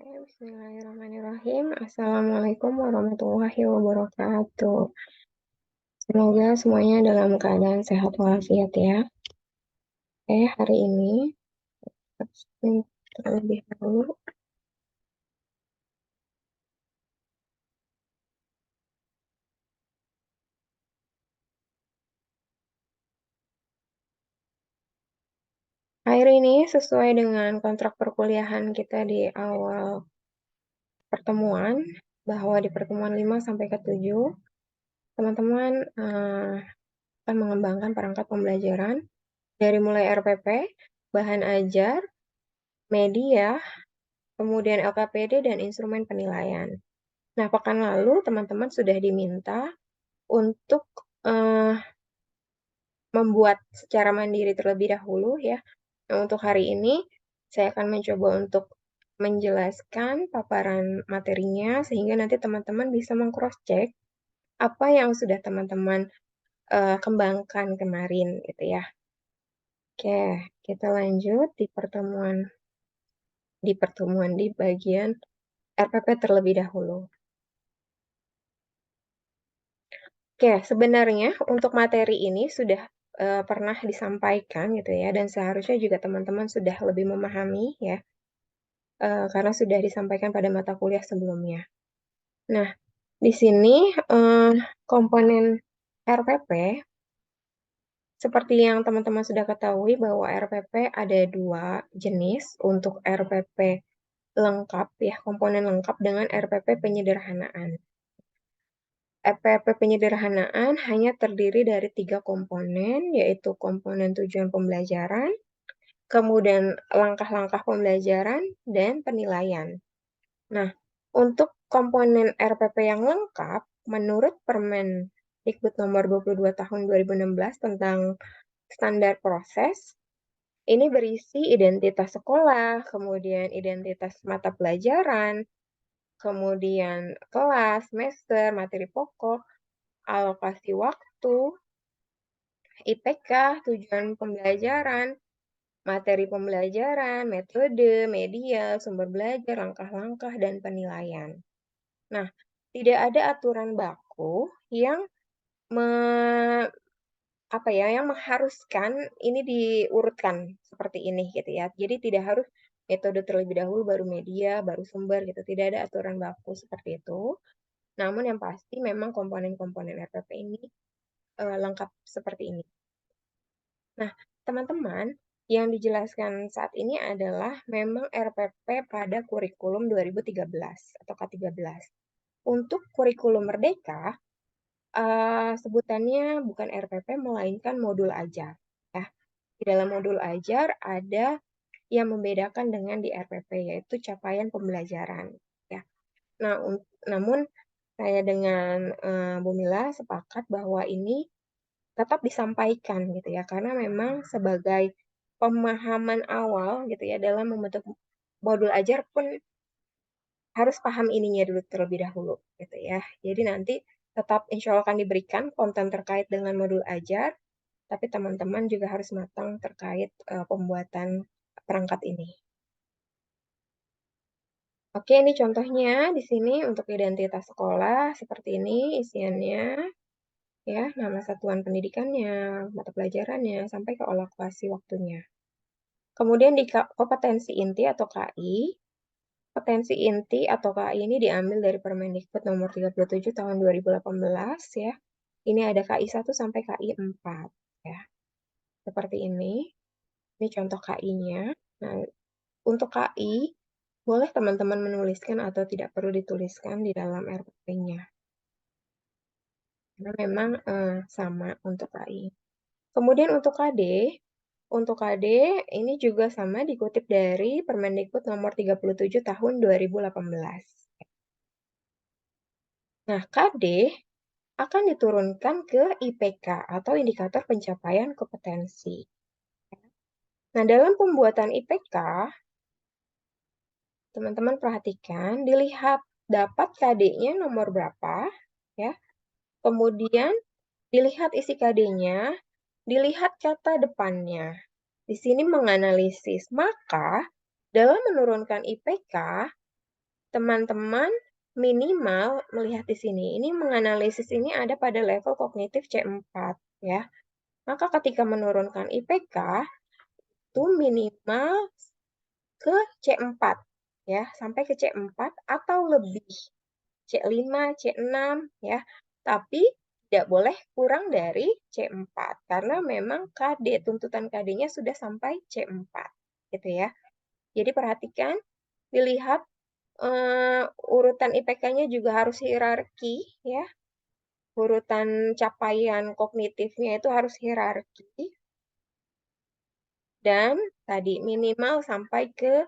Bismillahirrahmanirrahim. Assalamualaikum warahmatullahi wabarakatuh. Semoga semuanya dalam keadaan sehat walafiat ya. Hari ini terlebih dahulu hari ini sesuai dengan kontrak perkuliahan kita di awal pertemuan, bahwa di pertemuan 5 sampai ke 7 teman-teman akan mengembangkan perangkat pembelajaran dari mulai RPP, bahan ajar, media, kemudian LKPD dan instrumen penilaian. Nah, pekan lalu teman-teman sudah diminta untuk membuat secara mandiri terlebih dahulu ya. Nah, untuk hari ini saya akan mencoba untuk menjelaskan paparan materinya sehingga nanti teman-teman bisa meng-cross-check apa yang sudah teman-teman kembangkan kemarin gitu ya. Oke, kita lanjut di pertemuan di bagian RPP terlebih dahulu. Oke, sebenarnya untuk materi ini sudah pernah disampaikan gitu ya, dan seharusnya juga teman-teman sudah lebih memahami ya, karena sudah disampaikan pada mata kuliah sebelumnya. Nah, di sini komponen RPP, seperti yang teman-teman sudah ketahui bahwa RPP ada 2 jenis, untuk RPP lengkap ya, komponen lengkap dengan RPP penyederhanaan. RPP penyederhanaan hanya terdiri dari 3 komponen, yaitu komponen tujuan pembelajaran, kemudian langkah-langkah pembelajaran, dan penilaian. Nah, untuk komponen RPP yang lengkap, menurut Permendikbud nomor 22 tahun 2016 tentang standar proses, ini berisi identitas sekolah, kemudian identitas mata pelajaran, kemudian kelas, semester, materi pokok, alokasi waktu, IPK, tujuan pembelajaran, materi pembelajaran, metode, media, sumber belajar, langkah-langkah, dan penilaian. Nah, tidak ada aturan baku yang yang mengharuskan ini diurutkan seperti ini gitu ya. Jadi tidak harus metode terlebih dahulu, baru media, baru sumber gitu. Tidak ada aturan baku seperti itu. Namun yang pasti memang komponen-komponen RPP ini lengkap seperti ini. Nah, teman-teman, yang dijelaskan saat ini adalah memang RPP pada kurikulum 2013 atau K13. Untuk kurikulum Merdeka, sebutannya bukan RPP, melainkan modul ajar. Ya. Di dalam modul ajar ada yang membedakan dengan di RPP, yaitu capaian pembelajaran. Ya. Nah, namun saya dengan Bu Mila sepakat bahwa ini tetap disampaikan gitu ya, karena memang sebagai pemahaman awal gitu ya dalam membentuk modul ajar pun harus paham ininya dulu terlebih dahulu gitu ya. Jadi nanti tetap insya Allah akan diberikan konten terkait dengan modul ajar, tapi teman-teman juga harus matang terkait pembuatan perangkat ini. Oke, ini contohnya di sini untuk identitas sekolah seperti ini isiannya. Ya, nama satuan pendidikannya, mata pelajarannya, sampai ke alokasi waktunya. Kemudian di kompetensi inti atau KI, kompetensi inti atau KI ini diambil dari Permendikbud nomor 37 tahun 2018 ya. Ini ada KI 1 sampai KI 4 ya. Seperti ini. Ini contoh KI-nya. Nah, untuk KI boleh teman-teman menuliskan atau tidak perlu dituliskan di dalam RPP-nya. Karena memang sama untuk KI. Kemudian untuk KD ini juga sama dikutip dari Permendikbud nomor 37 tahun 2018. Nah, KD akan diturunkan ke IPK atau indikator pencapaian kompetensi. Nah, dalam pembuatan IPK, teman-teman perhatikan, dilihat dapat KD-nya nomor berapa, ya. Kemudian dilihat isi KD-nya, dilihat kata depannya. Di sini menganalisis, maka dalam menurunkan IPK, teman-teman minimal melihat di sini. Ini menganalisis ini ada pada level kognitif C4 ya. Maka ketika menurunkan IPK itu minimal ke C4 ya, sampai ke C4 atau lebih. C5, C6 ya. Tapi tidak boleh kurang dari C4 karena memang tuntutan KD-nya sudah sampai C4 gitu ya. Jadi perhatikan, dilihat urutan IPK-nya juga harus hierarki ya. Urutan capaian kognitifnya itu harus hierarki. Dan tadi minimal sampai ke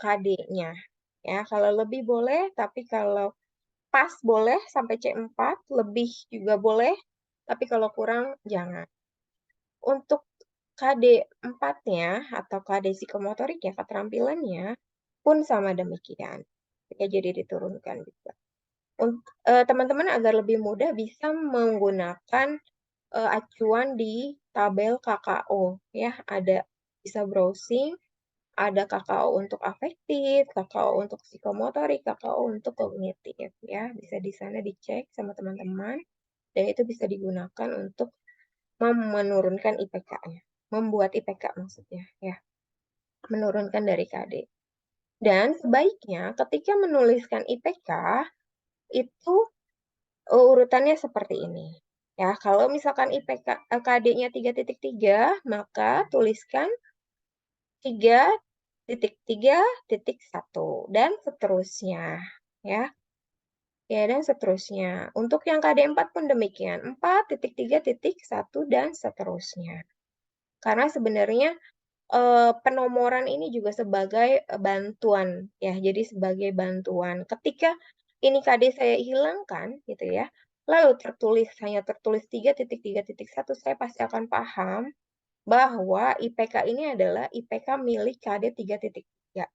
KD-nya. Ya, kalau lebih boleh, tapi kalau pas boleh sampai C4, lebih juga boleh, tapi kalau kurang jangan. Untuk KD 4-nya atau KD psikomotorik ya, keterampilannya pun sama demikian. Ya, jadi diturunkan juga. Teman-teman agar lebih mudah bisa menggunakan acuan di tabel KKO ya, ada bisa browsing, ada KKO untuk afektif, KKO untuk psikomotorik, KKO untuk kognitif ya, bisa di sana dicek sama teman-teman dan itu bisa digunakan untuk menurunkan IPK-nya, membuat IPK maksudnya ya, menurunkan dari KD. Dan sebaiknya ketika menuliskan IPK itu urutannya seperti ini. Ya, kalau misalkan IPK KD-nya 3.3, maka tuliskan 3.3.1 dan seterusnya, ya. Ya, dan seterusnya. Untuk yang KD 4 pun demikian, 4.3.1 dan seterusnya. Karena sebenarnya penomoran ini juga sebagai bantuan ya. Jadi sebagai bantuan. Ketika ini KD saya hilangkan gitu ya. Lalu hanya tertulis 3.3.1, saya pasti akan paham bahwa IPK ini adalah IPK milik KD 3.3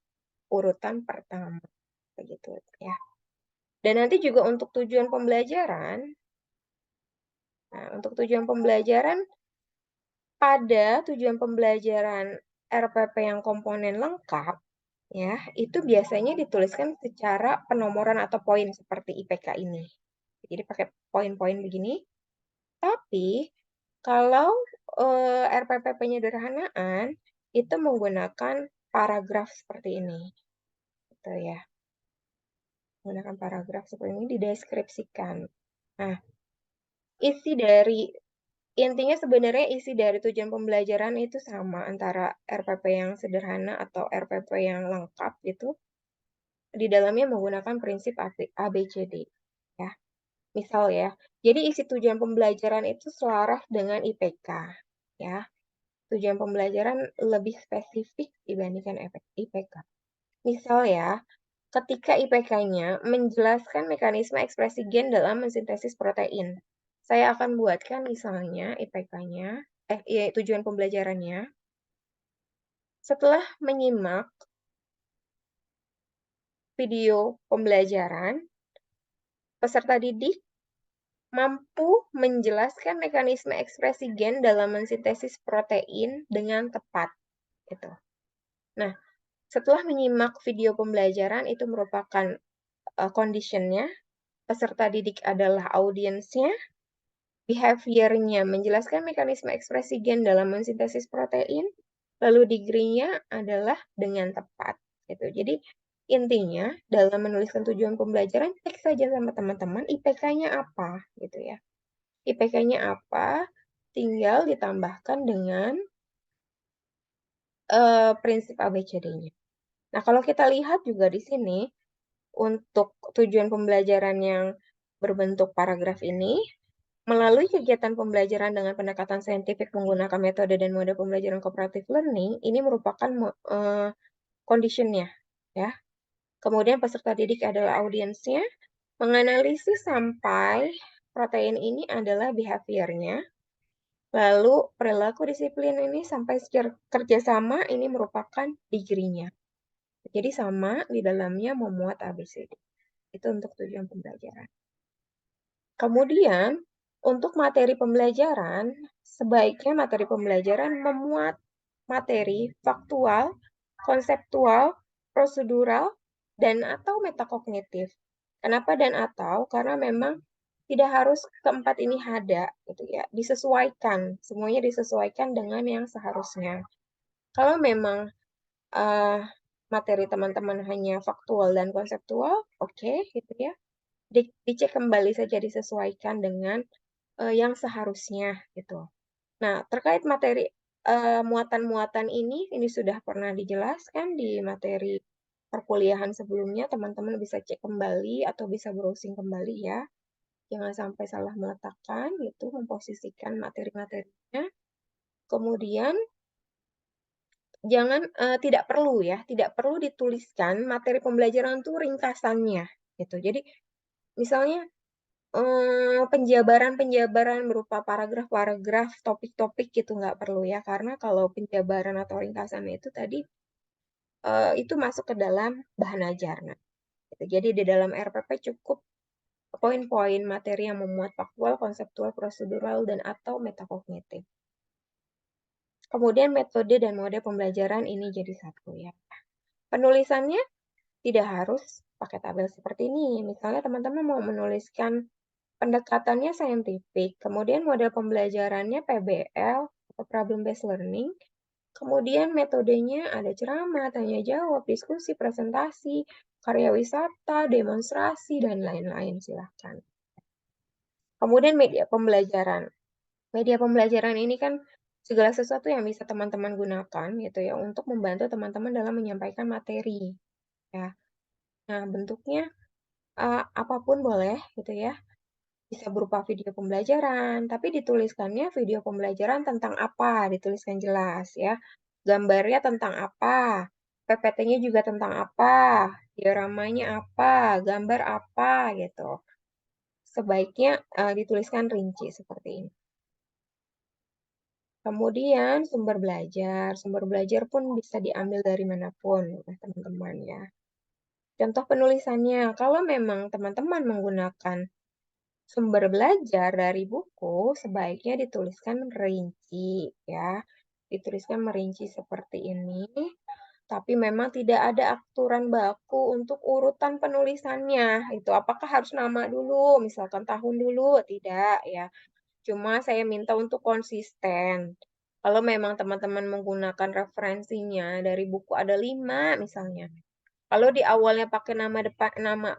urutan pertama begitu ya. Dan nanti juga untuk tujuan pembelajaran. Nah, untuk tujuan pembelajaran pada tujuan pembelajaran RPP yang komponen lengkap, ya, itu biasanya dituliskan secara penomoran atau poin seperti IPK ini. Jadi pakai poin-poin begini. Tapi kalau RPP penyederhanaan itu menggunakan paragraf seperti ini. Gitu ya. Menggunakan paragraf seperti ini dideskripsikan. Nah, intinya sebenarnya isi dari tujuan pembelajaran itu sama antara RPP yang sederhana atau RPP yang lengkap gitu. Di dalamnya menggunakan prinsip ABCD ya. Misal ya. Jadi isi tujuan pembelajaran itu selaras dengan IPK ya. Tujuan pembelajaran lebih spesifik dibandingkan IPK. Misal ya, ketika IPK-nya menjelaskan mekanisme ekspresi gen dalam mensintesis protein. Saya akan buatkan misalnya IPK-nya, tujuan pembelajarannya. Setelah menyimak video pembelajaran, peserta didik mampu menjelaskan mekanisme ekspresi gen dalam mensintesis protein dengan tepat. Gitu. Nah, setelah menyimak video pembelajaran itu merupakan condition-nya, peserta didik adalah audiensnya, behavior-nya menjelaskan mekanisme ekspresi gen dalam mensintesis protein, lalu degree-nya adalah dengan tepat. Gitu. Jadi intinya dalam menuliskan tujuan pembelajaran, cek saja sama teman-teman IPK-nya apa, gitu ya. IPK-nya apa, tinggal ditambahkan dengan prinsip ABCD-nya. Nah, kalau kita lihat juga di sini, untuk tujuan pembelajaran yang berbentuk paragraf ini, melalui kegiatan pembelajaran dengan pendekatan saintifik menggunakan metode dan mode pembelajaran cooperative learning, ini merupakan condition-nya. Ya. Kemudian peserta didik adalah audiensnya, menganalisis sampai protein ini adalah behavior-nya, lalu perilaku disiplin ini sampai kerjasama ini merupakan degree-nya. Jadi sama di dalamnya memuat ABCD. Itu untuk tujuan pembelajaran. Kemudian, untuk materi pembelajaran, sebaiknya materi pembelajaran memuat materi faktual, konseptual, prosedural, dan atau metakognitif. Kenapa dan atau? Karena memang tidak harus keempat ini ada, gitu ya. Disesuaikan, semuanya disesuaikan dengan yang seharusnya. Kalau memang uh, materi teman-teman hanya faktual dan konseptual, oke, gitu ya. Dicek kembali saja disesuaikan dengan yang seharusnya, gitu. Nah, terkait materi muatan-muatan ini sudah pernah dijelaskan di materi perkuliahan sebelumnya, teman-teman bisa cek kembali atau bisa browsing kembali ya. Jangan sampai salah meletakkan gitu, memposisikan materi-materinya. Kemudian tidak perlu ya, tidak perlu dituliskan materi pembelajaran itu ringkasannya gitu. Jadi misalnya penjabaran-penjabaran berupa paragraf-paragraf, topik-topik gitu nggak perlu ya, karena kalau penjabaran atau ringkasan itu tadi itu masuk ke dalam bahan ajar. Nah, gitu. Jadi di dalam RPP cukup poin-poin materi yang memuat faktual, konseptual, prosedural, dan atau metakognitif. Kemudian metode dan mode pembelajaran ini jadi satu ya. Penulisannya tidak harus pakai tabel seperti ini. Misalnya teman-teman mau menuliskan pendekatannya saintifik, kemudian model pembelajarannya PBL atau problem based learning, kemudian metodenya ada ceramah, tanya jawab, diskusi, presentasi, karya wisata, demonstrasi, dan lain-lain. Silahkan. Kemudian media pembelajaran. Media pembelajaran ini kan segala sesuatu yang bisa teman-teman gunakan gitu ya untuk membantu teman-teman dalam menyampaikan materi ya. Nah, bentuknya apapun boleh gitu ya. Bisa berupa video pembelajaran, tapi dituliskannya video pembelajaran tentang apa, dituliskan jelas ya. Gambarnya tentang apa, PPT-nya juga tentang apa, dioramanya apa, gambar apa gitu. Sebaiknya dituliskan rinci seperti ini. Kemudian sumber belajar. Sumber belajar pun bisa diambil dari manapun, teman-teman ya. Contoh penulisannya, kalau memang teman-teman menggunakan sumber belajar dari buku, sebaiknya dituliskan rinci ya. Dituliskan merinci seperti ini. Tapi memang tidak ada aturan baku untuk urutan penulisannya. Itu apakah harus nama dulu, misalkan tahun dulu? Tidak ya. Cuma saya minta untuk konsisten. Kalau memang teman-teman menggunakan referensinya dari buku ada 5 misalnya. Kalau di awalnya pakai nama depan nama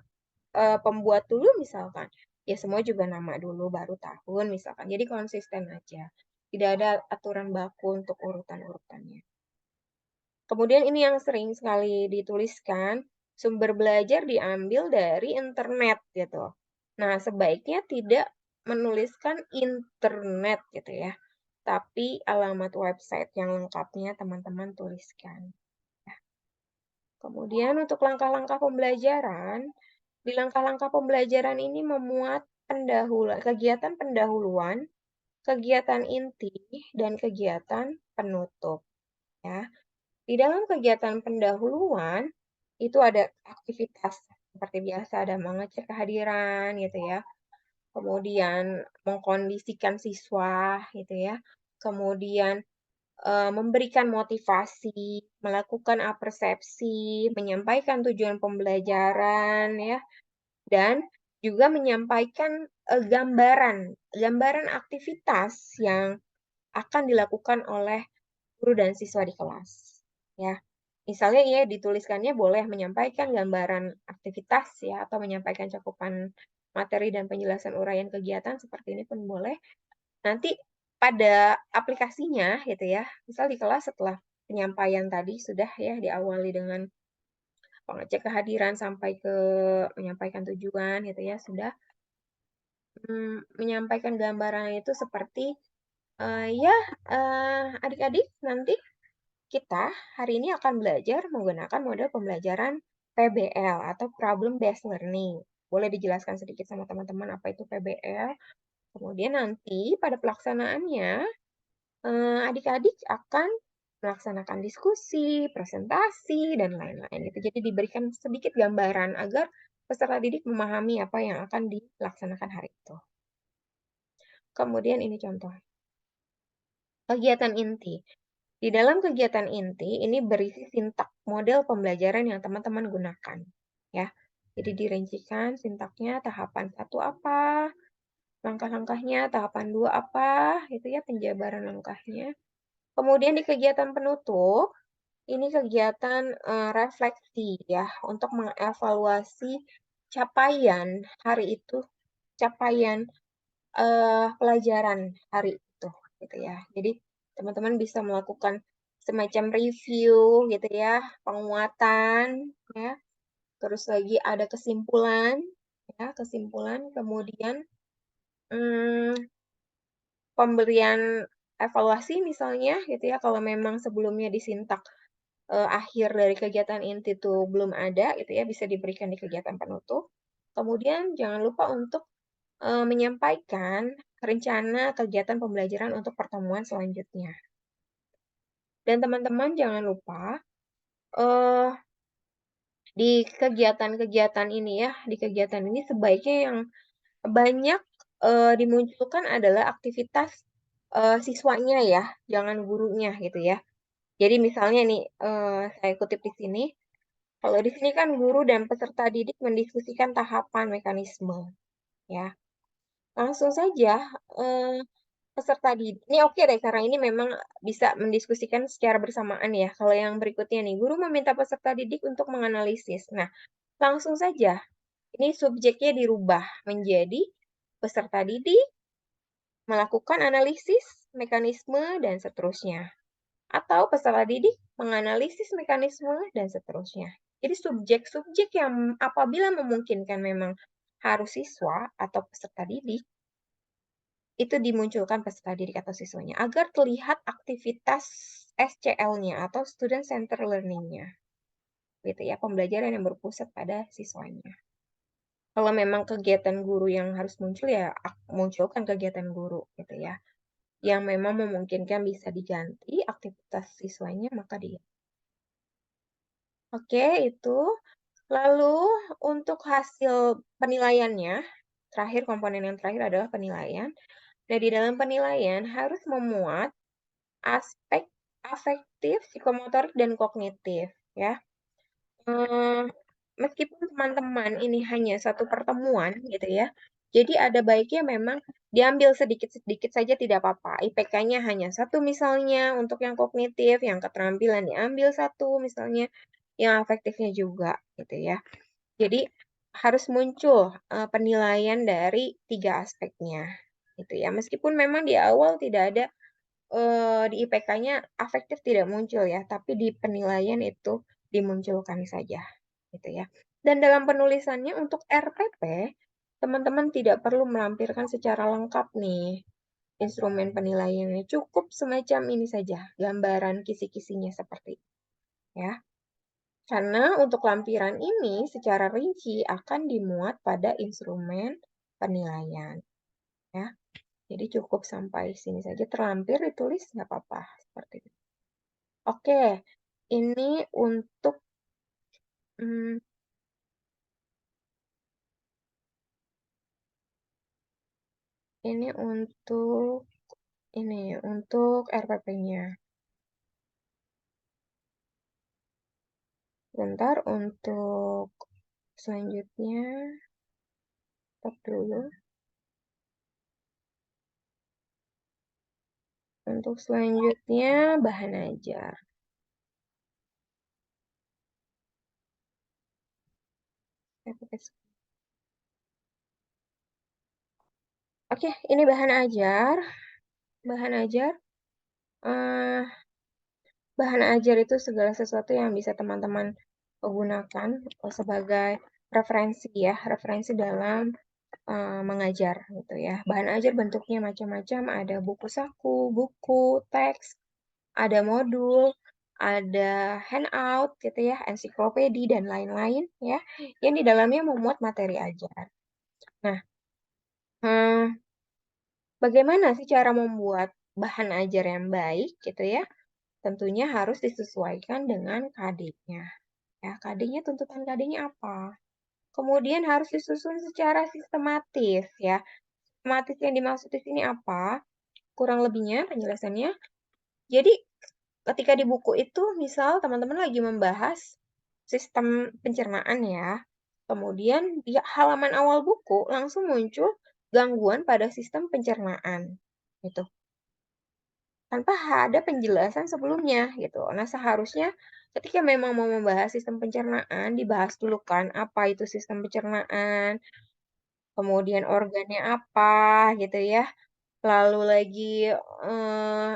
pembuat dulu misalkan, ya semua juga nama dulu baru tahun misalkan. Jadi konsisten aja. Tidak ada aturan baku untuk urutan-urutannya. Kemudian ini yang sering sekali dituliskan, sumber belajar diambil dari internet gitu. Nah, sebaiknya tidak menuliskan internet gitu ya. Tapi alamat website yang lengkapnya teman-teman tuliskan. Kemudian untuk langkah-langkah pembelajaran, di langkah-langkah pembelajaran ini memuat kegiatan pendahuluan, kegiatan inti, dan kegiatan penutup. Ya. Di dalam kegiatan pendahuluan, itu ada aktivitas seperti biasa, ada mengecek kehadiran gitu ya. Kemudian mengkondisikan siswa gitu ya. Kemudian memberikan motivasi, melakukan apersepsi, menyampaikan tujuan pembelajaran ya, dan juga menyampaikan gambaran aktivitas yang akan dilakukan oleh guru dan siswa di kelas. Ya, misalnya ya dituliskannya boleh menyampaikan gambaran aktivitas ya atau menyampaikan cakupan materi dan penjelasan uraian kegiatan seperti ini pun boleh. Nanti pada aplikasinya gitu ya, misal di kelas setelah penyampaian tadi sudah ya diawali dengan pengecek kehadiran sampai ke menyampaikan tujuan gitu ya, sudah menyampaikan gambaran itu seperti ya adik-adik nanti kita hari ini akan belajar menggunakan model pembelajaran PBL atau Problem Based Learning. Boleh dijelaskan sedikit sama teman-teman apa itu PBL. Kemudian nanti pada pelaksanaannya adik-adik akan melaksanakan diskusi, presentasi, dan lain-lain. Gitu. Jadi diberikan sedikit gambaran agar peserta didik memahami apa yang akan dilaksanakan hari itu. Kemudian ini contoh. Kegiatan inti. Di dalam kegiatan inti, ini berisi sintak model pembelajaran yang teman-teman gunakan. ya. Jadi dirincikan sintaknya tahapan 1 apa, langkah-langkahnya, tahapan 2 apa, itu ya penjabaran langkahnya. Kemudian di kegiatan penutup, ini kegiatan refleksi ya, untuk mengevaluasi capaian hari itu, capaian pelajaran hari itu, gitu ya. Jadi teman-teman bisa melakukan semacam review gitu ya, penguatan ya. Terus lagi ada kesimpulan ya, kesimpulan, kemudian pemberian evaluasi misalnya gitu ya, kalau memang sebelumnya disintak akhir dari kegiatan inti itu belum ada gitu ya, bisa diberikan di kegiatan penutup. Kemudian jangan lupa untuk menyampaikan rencana kegiatan pembelajaran untuk pertemuan selanjutnya. Dan teman-teman jangan lupa eh, di kegiatan-kegiatan ini ya, di kegiatan ini sebaiknya yang banyak dimunculkan adalah aktivitas siswanya ya, jangan gurunya gitu ya. Jadi misalnya nih, saya kutip di sini, kalau di sini kan guru dan peserta didik mendiskusikan tahapan mekanisme, ya. Langsung saja peserta didik, ini oke deh karena ini memang bisa mendiskusikan secara bersamaan ya. Kalau yang berikutnya nih, guru meminta peserta didik untuk menganalisis. Nah, langsung saja, ini subjeknya dirubah menjadi peserta didik melakukan analisis, mekanisme, dan seterusnya. Atau peserta didik menganalisis mekanisme, dan seterusnya. Jadi subjek-subjek yang apabila memungkinkan memang harus siswa atau peserta didik, itu dimunculkan peserta didik atau siswanya, agar terlihat aktivitas SCL-nya atau Student Center Learning-nya. Gitu ya, pembelajaran yang berpusat pada siswanya. Kalau memang kegiatan guru yang harus muncul ya munculkan kegiatan guru gitu ya. Yang memang memungkinkan bisa diganti aktivitas siswanya maka dia. Oke, itu. Lalu untuk hasil penilaiannya, terakhir komponen yang terakhir adalah penilaian. Nah, di dalam penilaian harus memuat aspek afektif, psikomotorik, dan kognitif ya. Meskipun teman-teman ini hanya satu pertemuan gitu ya, jadi ada baiknya memang diambil sedikit-sedikit saja tidak apa-apa. IPK-nya hanya satu misalnya untuk yang kognitif, yang keterampilan diambil satu misalnya, yang afektifnya juga gitu ya. Jadi harus muncul penilaian dari 3 aspeknya gitu ya. Meskipun memang di awal tidak ada di IPK-nya afektif tidak muncul ya, tapi di penilaian itu dimunculkan saja, gitu ya. Dan dalam penulisannya untuk RPP, teman-teman tidak perlu melampirkan secara lengkap nih instrumen penilaiannya, cukup semacam ini saja, gambaran kisi-kisinya seperti itu, ya. Karena untuk lampiran ini secara rinci akan dimuat pada instrumen penilaian, ya. Jadi cukup sampai sini saja terlampir ditulis nggak apa-apa seperti itu. Oke, ini untuk hmm, ini untuk ini untuk RPP-nya. Bentar untuk selanjutnya, stop dulu. Untuk selanjutnya bahan ajar. Oke, ini bahan ajar. Bahan ajar. eh, Bahan ajar itu segala sesuatu yang bisa teman-teman gunakan sebagai referensi ya, referensi dalam mengajar gitu ya. Bahan ajar bentuknya macam-macam, ada buku saku, buku, teks, ada modul, ada handout gitu ya, ensiklopedi dan lain-lain ya, yang di dalamnya memuat materi ajar. Nah, hmm, bagaimana sih cara membuat bahan ajar yang baik gitu ya? Tentunya harus disesuaikan dengan KD-nya. Ya, KD-nya tuntutan KD-nya apa? Kemudian harus disusun secara sistematis ya. Sistematis yang dimaksud di sini apa? Kurang lebihnya penjelasannya. Jadi ketika di buku itu misal teman-teman lagi membahas sistem pencernaan ya. Kemudian di halaman awal buku langsung muncul gangguan pada sistem pencernaan. Gitu. Tanpa ada penjelasan sebelumnya gitu. Nah, seharusnya ketika memang mau membahas sistem pencernaan, dibahas dulu kan apa itu sistem pencernaan, kemudian organnya apa gitu ya. Lalu lagi eh,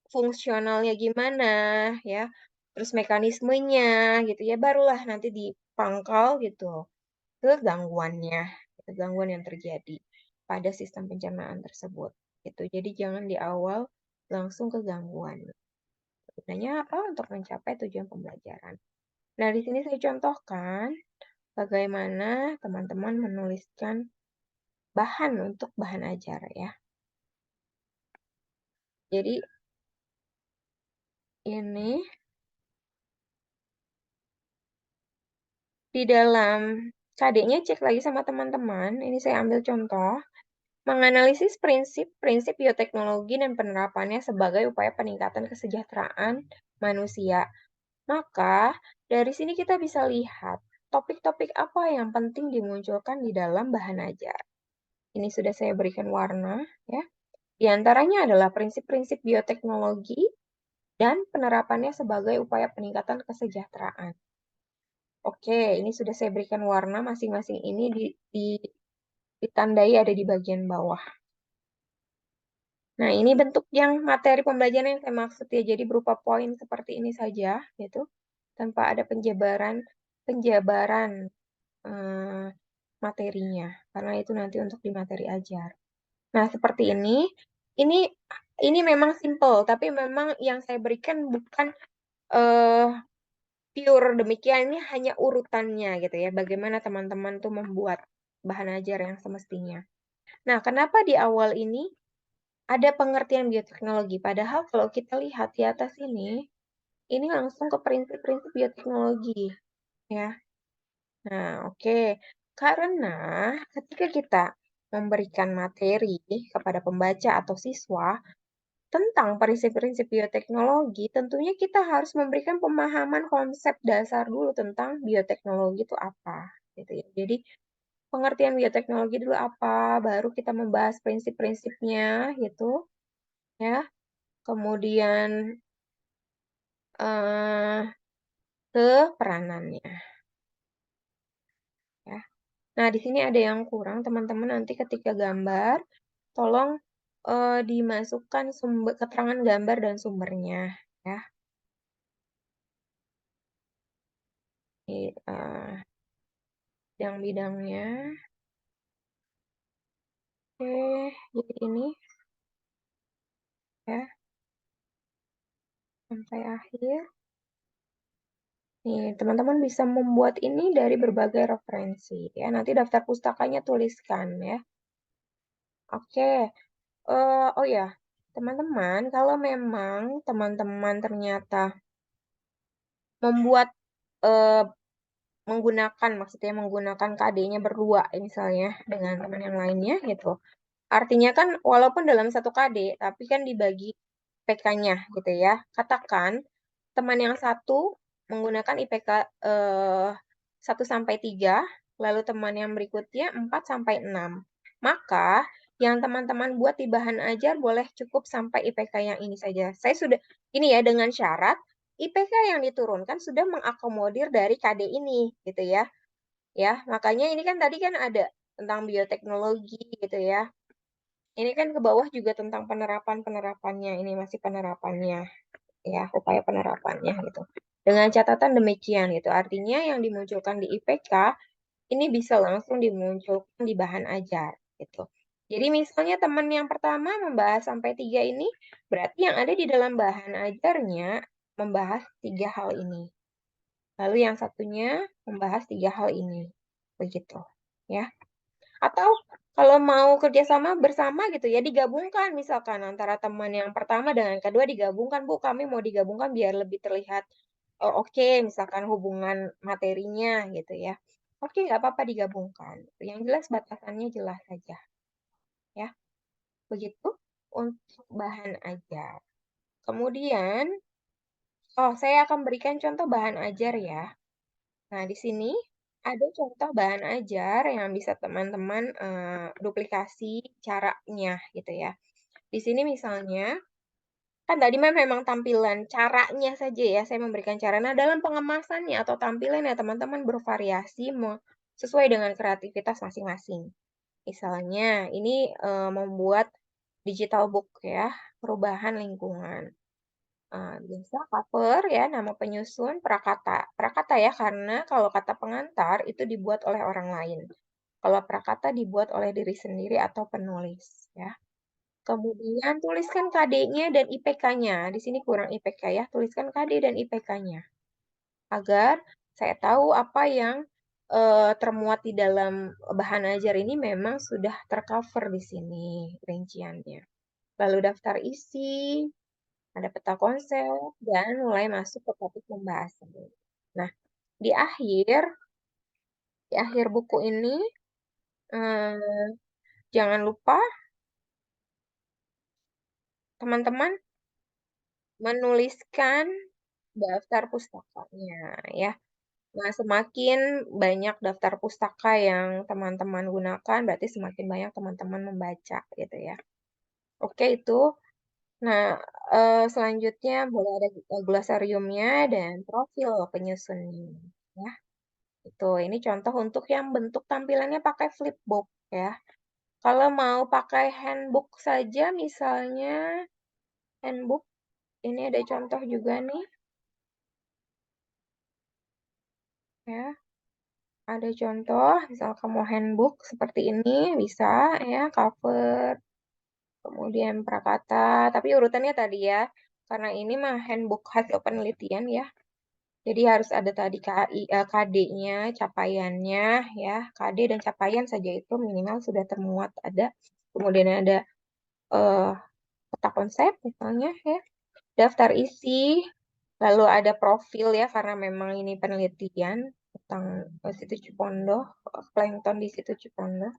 fungsionalnya gimana ya. Terus mekanismenya gitu ya, barulah nanti dipangkal gitu ke gangguannya, gitu, gangguan yang terjadi pada sistem pencernaan tersebut. Gitu. Jadi jangan di awal langsung ke gangguan. Gunanya apa? Untuk mencapai tujuan pembelajaran. Nah, di sini saya contohkan bagaimana teman-teman menuliskan bahan untuk bahan ajar ya. Jadi ini di dalam KD-nya cek lagi sama teman-teman. Ini saya ambil contoh. Menganalisis prinsip-prinsip bioteknologi dan penerapannya sebagai upaya peningkatan kesejahteraan manusia. Maka, dari sini kita bisa lihat topik-topik apa yang penting dimunculkan di dalam bahan ajar. Ini sudah saya berikan warna, ya. Di antaranya adalah prinsip-prinsip bioteknologi dan penerapannya sebagai upaya peningkatan kesejahteraan. Oke, ini sudah saya berikan warna masing-masing ini ditandai ada di bagian bawah. Nah, ini bentuk yang materi pembelajaran yang saya maksud ya. Jadi berupa poin seperti ini saja, gitu, tanpa ada penjabaran eh, materinya, karena itu nanti untuk di materi ajar. Nah, seperti ini ini memang simple, tapi memang yang saya berikan bukan eh, pure demikian, ini hanya urutannya gitu ya. Bagaimana teman-teman tuh membuat bahan ajar yang semestinya. Nah, kenapa di awal ini ada pengertian bioteknologi? Padahal kalau kita lihat di atas ini langsung ke prinsip-prinsip bioteknologi, ya. Nah, oke. Karena ketika kita memberikan materi kepada pembaca atau siswa tentang prinsip-prinsip bioteknologi, tentunya kita harus memberikan pemahaman konsep dasar dulu tentang bioteknologi itu apa, gitu ya. Jadi, pengertian bioteknologi dulu apa, baru kita membahas prinsip-prinsipnya, gitu, ya. Kemudian eh, ke peranannya, ya. Nah, di sini ada yang kurang, teman-teman nanti ketika gambar, tolong dimasukkan sumber keterangan gambar dan sumbernya, ya. Di, bidang-bidangnya. Oke, jadi ini ya, sampai akhir. Nih, teman-teman bisa membuat ini dari berbagai referensi, ya. Nanti daftar pustakanya tuliskan, ya. Oke, oh ya, teman-teman, kalau memang teman-teman ternyata membuat eh, maksudnya menggunakan KD-nya berdua, misalnya dengan teman yang lainnya, gitu. Artinya kan walaupun dalam satu KD, tapi kan dibagi IPK-nya gitu ya. Katakan teman yang satu menggunakan IPK 1 sampai 3, lalu teman yang berikutnya 4 sampai 6. Maka yang teman-teman buat di bahan ajar boleh cukup sampai IPK yang ini saja. Saya sudah ini ya dengan syarat IPK yang diturunkan sudah mengakomodir dari KD ini gitu ya. Ya, makanya ini kan tadi kan ada tentang bioteknologi gitu ya. Ini kan ke bawah juga tentang penerapan-penerapannya. Ini masih penerapannya, ya, upaya penerapannya gitu. Dengan catatan demikian gitu. Artinya yang dimunculkan di IPK ini bisa langsung dimunculkan di bahan ajar gitu. Jadi misalnya teman yang pertama membahas sampai 3 ini, berarti yang ada di dalam bahan ajarnya membahas 3 hal ini. Lalu yang satunya membahas 3 hal ini. Begitu, ya. Atau kalau mau kerjasama bersama gitu ya, digabungkan misalkan antara teman yang pertama dengan kedua digabungkan, Bu, kami mau digabungkan biar lebih terlihat oke, misalkan hubungan materinya gitu ya. Oke, nggak apa-apa digabungkan. Yang jelas batasannya jelas saja, ya. Begitu untuk bahan ajar. Kemudian, saya akan berikan contoh bahan ajar ya. Nah, di sini Ada contoh bahan ajar yang bisa teman-teman duplikasi caranya gitu ya. Di sini misalnya, kan tadi memang tampilan caranya saja ya, saya memberikan cara. Nah, dalam pengemasannya atau tampilan ya teman-teman bervariasi sesuai dengan kreativitas masing-masing. Misalnya, ini membuat digital book ya, perubahan lingkungan. Biasa cover ya, nama penyusun, prakata. Prakata ya, karena kalau kata pengantar itu dibuat oleh orang lain. Kalau prakata dibuat oleh diri sendiri atau penulis ya. Kemudian tuliskan KD-nya dan IPK-nya. Di sini kurang IPK ya, tuliskan KD dan IPK-nya. Agar saya tahu apa yang termuat di dalam bahan ajar ini memang sudah tercover di sini rinciannya. Lalu daftar isi, ada peta konsep, dan mulai masuk ke topik pembahasan. Nah, di akhir buku ini, eh, jangan lupa teman-teman menuliskan daftar pustakanya ya. Nah, semakin banyak daftar pustaka yang teman-teman gunakan, berarti semakin banyak teman-teman membaca gitu ya. Oke, itu. Nah, selanjutnya boleh ada glosariumnya dan profil penyusunnya. Ya, itu. Ini contoh untuk yang bentuk tampilannya pakai flipbook ya. Kalau mau pakai handbook saja, misalnya handbook, ini ada contoh juga nih. Ya, ada contoh, misal kamu handbook seperti ini, bisa ya, cover, kemudian prakata, tapi urutannya tadi ya, karena ini mah handbook hasil penelitian ya, jadi harus ada tadi KD-nya, capaiannya ya, KD dan capaian saja itu minimal sudah termuat ada, kemudian ada eh, peta konsep misalnya ya, daftar isi, lalu ada profil ya, karena memang ini penelitian tentang situ Cipondo, plankton di situ Cipondo.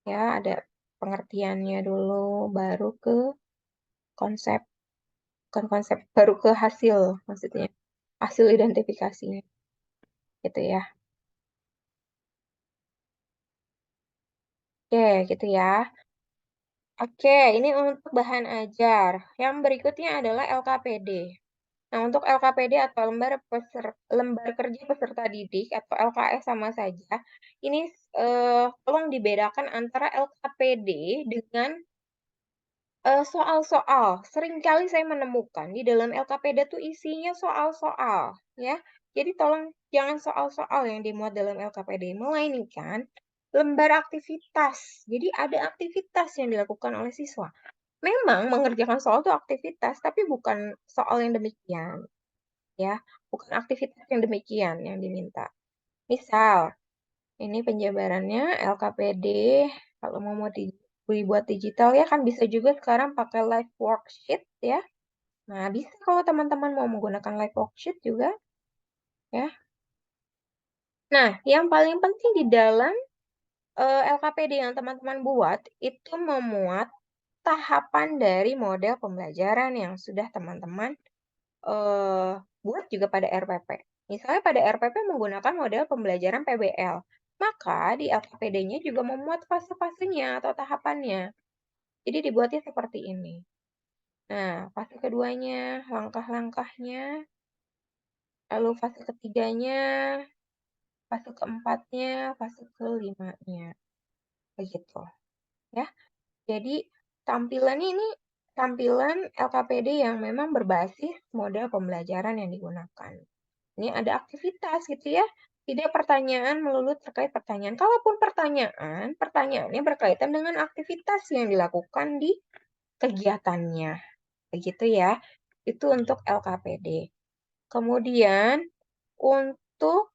Ya, ada pengertiannya dulu, baru ke konsep, bukan konsep, baru ke hasil, maksudnya hasil identifikasinya, gitu ya. Oke, gitu ya. Oke, ini untuk bahan ajar. Yang berikutnya adalah LKPD. Nah, untuk LKPD atau lembar kerja peserta didik atau LKS sama saja. Ini tolong dibedakan antara LKPD dengan soal-soal. Seringkali saya menemukan di dalam LKPD tuh isinya soal-soal, ya. Jadi tolong jangan soal-soal yang dimuat dalam LKPD, melainkan lembar aktivitas. Jadi ada aktivitas yang dilakukan oleh siswa. Memang mengerjakan soal itu aktivitas, tapi bukan soal yang demikian, ya. Bukan aktivitas yang demikian yang diminta. Misal, ini penjabarannya LKPD, kalau mau dibuat digital ya kan bisa juga sekarang pakai live worksheet ya. Nah, bisa kalau teman-teman mau menggunakan live worksheet juga ya. Nah, yang paling penting di dalam LKPD yang teman-teman buat itu memuat tahapan dari model pembelajaran yang sudah teman-teman eh, buat juga pada RPP. Misalnya pada RPP menggunakan model pembelajaran PBL, maka di LKPD-nya juga memuat fase-fasenya atau tahapannya. Jadi dibuatnya seperti ini. Nah, fase keduanya, langkah-langkahnya, lalu fase ketiganya, fase keempatnya, fase kelimanya. Begitu. Ya. Jadi tampilannya ini tampilan LKPD yang memang berbasis model pembelajaran yang digunakan. Ini ada aktivitas gitu ya. Tidak pertanyaan melulu terkait pertanyaan. Kalaupun pertanyaan, pertanyaannya berkaitan dengan aktivitas yang dilakukan di kegiatannya. Begitu ya. Itu untuk LKPD. Kemudian untuk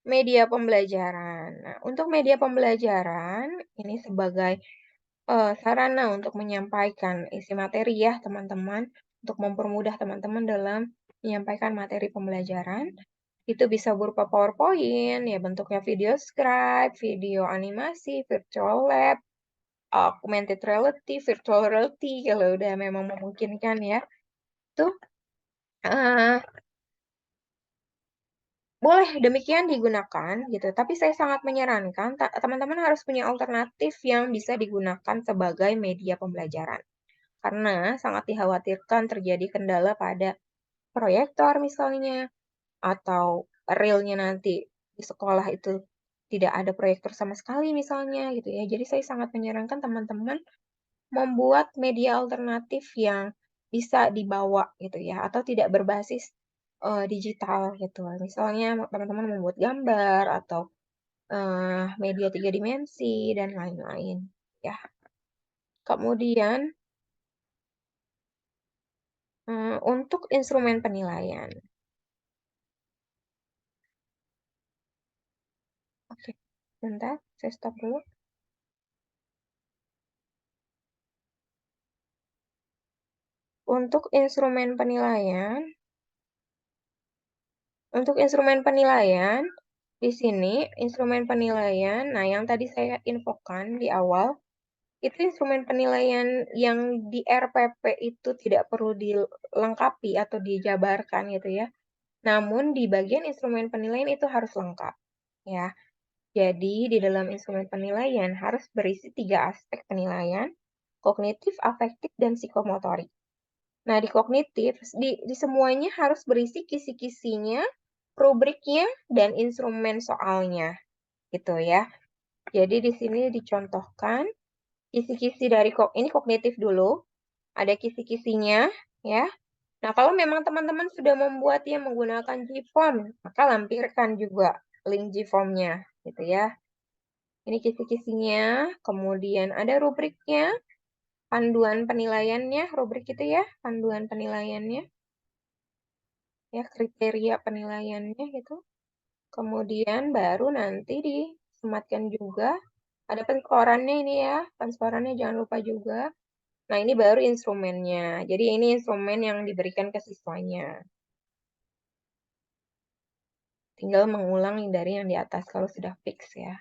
media pembelajaran. Nah, untuk media pembelajaran ini sebagai sarana untuk menyampaikan isi materi ya teman-teman, untuk mempermudah teman-teman dalam menyampaikan materi pembelajaran. Itu bisa berupa PowerPoint, ya bentuknya video scribe, video animasi, virtual lab, augmented reality, virtual reality, kalau udah memang memungkinkan ya. Tuh, boleh demikian digunakan gitu, tapi saya sangat menyarankan teman-teman harus punya alternatif yang bisa digunakan sebagai media pembelajaran. Karena sangat dikhawatirkan terjadi kendala pada proyektor misalnya, atau realnya nanti di sekolah itu tidak ada proyektor sama sekali misalnya gitu ya. Jadi saya sangat menyarankan teman-teman membuat media alternatif yang bisa dibawa gitu ya, atau tidak berbasis digital gitu. Misalnya teman-teman membuat gambar atau media 3 dimensi dan lain-lain ya. Kemudian untuk instrumen penilaian. Oke, bentar, saya stop dulu. Untuk instrumen penilaian, di sini instrumen penilaian, nah yang tadi saya infokan di awal, itu instrumen penilaian yang di RPP itu tidak perlu dilengkapi atau dijabarkan gitu ya. Namun di bagian instrumen penilaian itu harus lengkap ya. Jadi di dalam instrumen penilaian harus berisi 3 aspek penilaian: kognitif, afektif, dan psikomotorik. Nah, di kognitif, di semuanya harus berisi kisi-kisinya, rubriknya, dan instrumen soalnya, gitu ya. Jadi di sini dicontohkan kisi-kisi dari ini kognitif dulu, ada kisi-kisinya, ya. Nah, kalau memang teman-teman sudah membuatnya menggunakan Gform, maka lampirkan juga link Gform-nya, gitu ya. Ini kisi-kisinya, kemudian ada rubriknya, panduan penilaiannya, rubrik itu ya, panduan penilaiannya. Ya, kriteria penilaiannya gitu. Kemudian baru nanti disematkan juga ada penskorannya ini ya, penskorannya jangan lupa juga. Nah, ini baru instrumennya. Jadi ini instrumen yang diberikan ke siswanya. Tinggal mengulang dari yang di atas kalau sudah fix ya.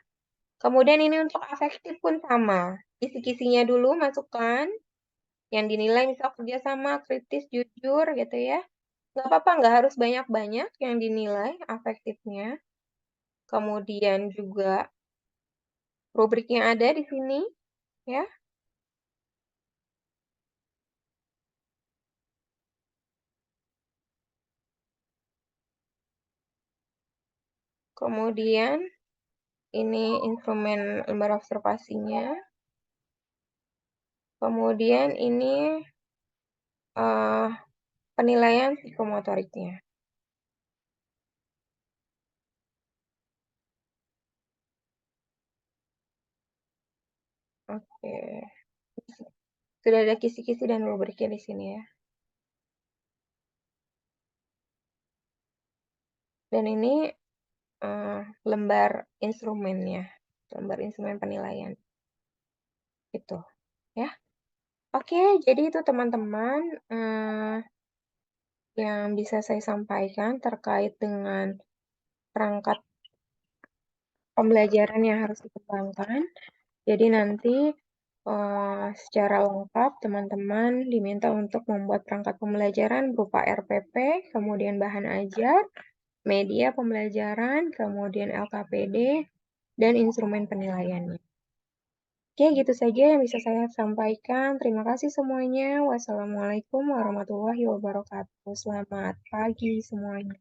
Kemudian ini untuk afektif pun sama. Kisi-kisinya dulu masukkan yang dinilai misal kerjasama, kritis, jujur gitu ya. Nggak apa-apa, nggak harus banyak-banyak yang dinilai afektifnya. Kemudian juga rubriknya ada di sini, ya. Kemudian ini instrumen lembar observasinya. Kemudian ini uh, penilaian psikomotoriknya. Oke. Sudah ada kisi-kisi dan rubriknya di sini ya. Dan ini lembar instrumennya, lembar instrumen penilaian. Itu, ya. Oke, jadi itu teman-teman yang bisa saya sampaikan terkait dengan perangkat pembelajaran yang harus dikembangkan. Jadi nanti secara lengkap teman-teman diminta untuk membuat perangkat pembelajaran berupa RPP, kemudian bahan ajar, media pembelajaran, kemudian LKPD, dan instrumen penilaiannya. Oke, gitu saja yang bisa saya sampaikan. Terima kasih semuanya. Wassalamualaikum warahmatullahi wabarakatuh. Selamat pagi semuanya.